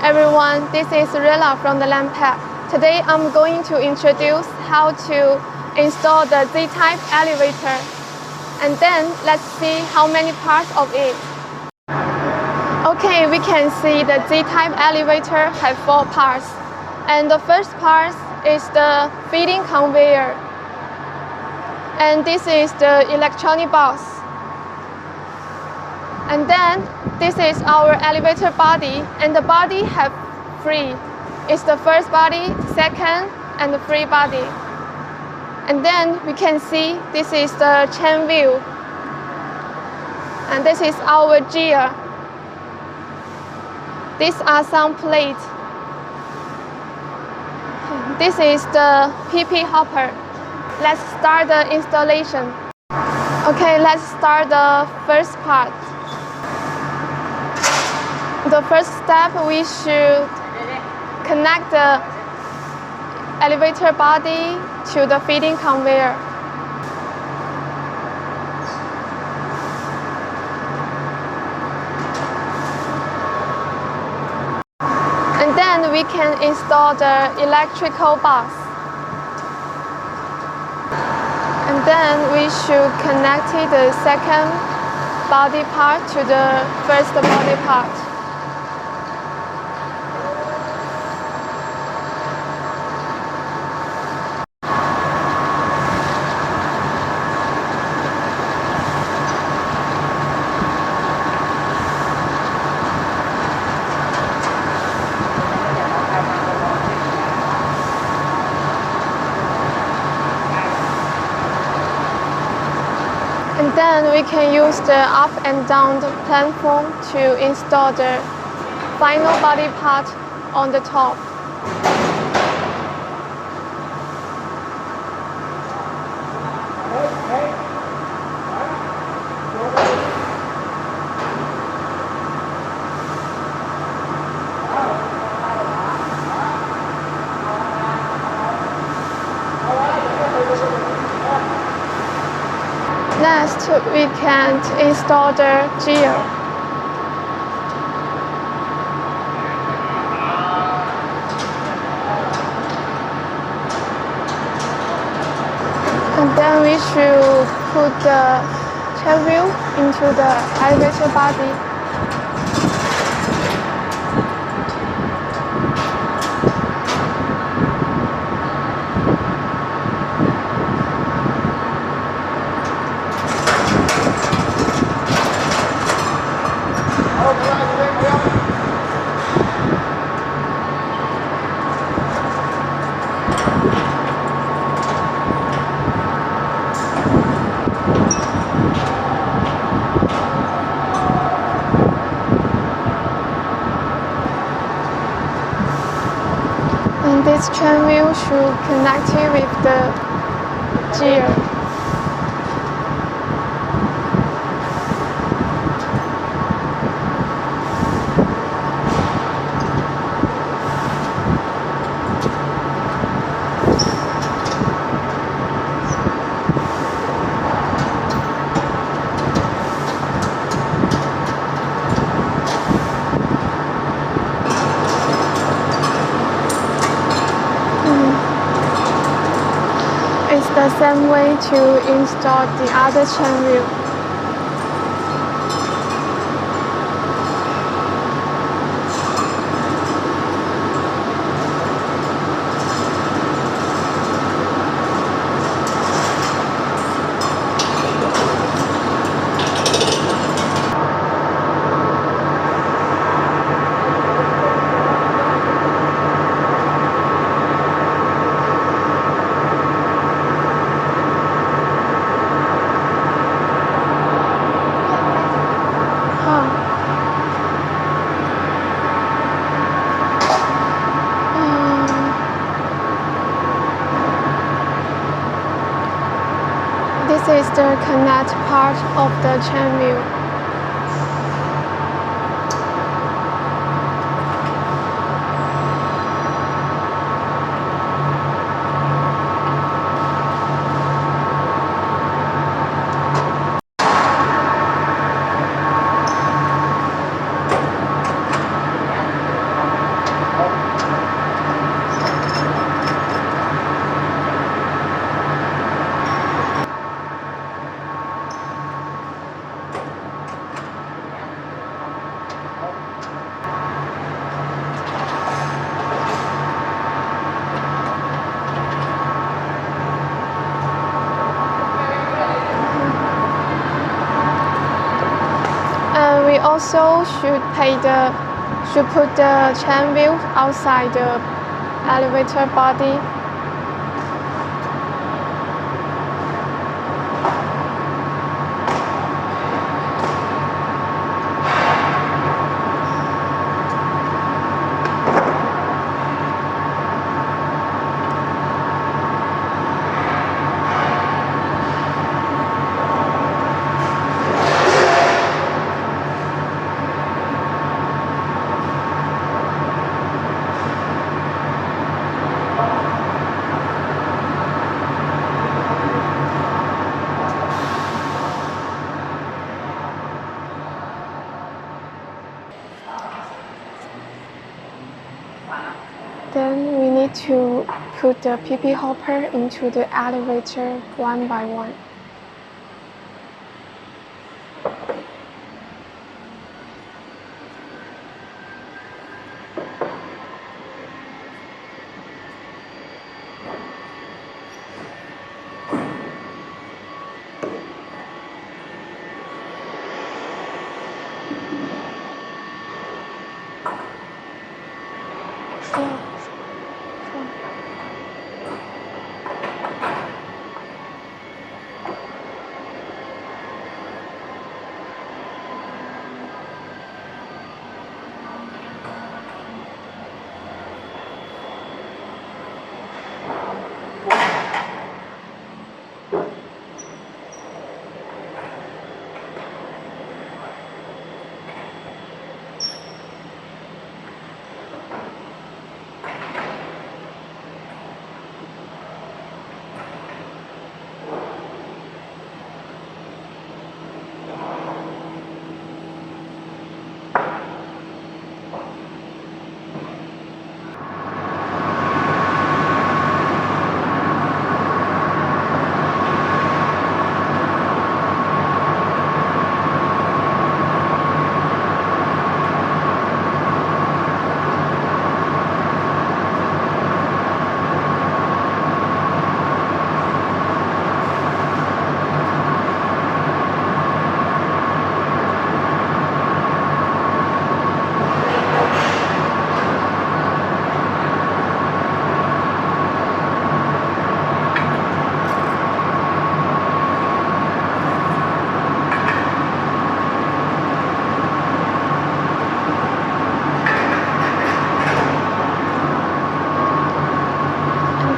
everyone, this is Rilla from the Landpack. Today I'm going to introduce how to install the Z-type elevator. And then let's see how many parts of it. Okay, we can see the Z-type elevator has 4 parts. And the first part is the feeding conveyor. And this is the electronic box. And then this is our elevator body, and the body have 3. It's the first body, second, and the free body. And then we can see this is the chain wheel. And this is our gear. These are some plates. This is the PP hopper. Let's start the installation. Okay, let's start the first part. The first step, we should connect the elevator body to the feeding conveyor. And then we can install the electrical box. And then we should connect the second body part to the first body part. And then we can use the up and down the platform to install the final body part on the top. Next, we can install the gear. And then we should put the chain wheel into the elevator body. And this chain wheel should connect it with the gear. It's the same way to install the other chain wheel. This is the connect part of the chain wheel. also should put the chain wheel outside the elevator body. Then we need to put the PP hopper into the elevator one by one.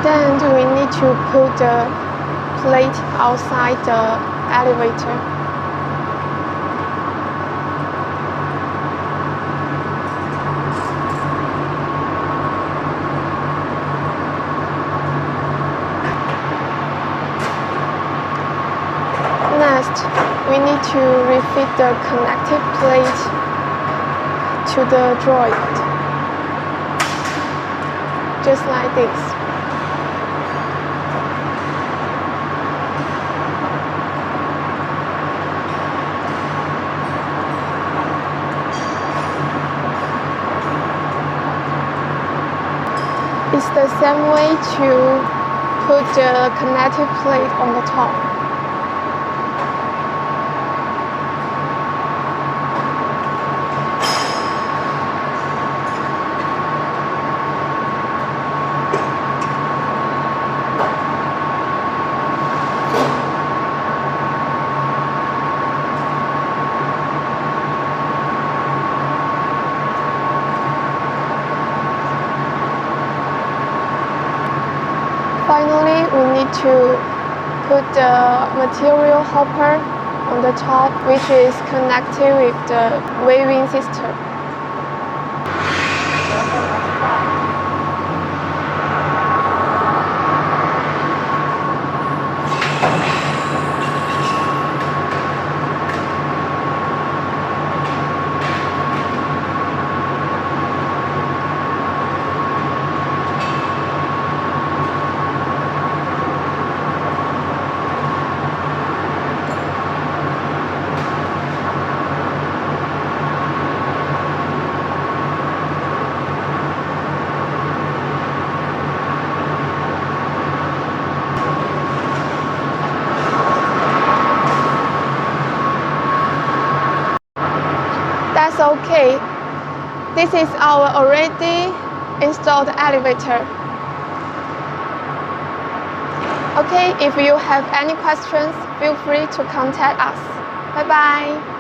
Then we need to put the plate outside the elevator. Next, we need to refit the connective plate to the joint, just like this. It's the same way to put the connective plate on the top. Finally, we need to put the material hopper on the top, which is connected with the waving system. This is our already installed elevator. Okay, if you have any questions, feel free to contact us. Bye bye.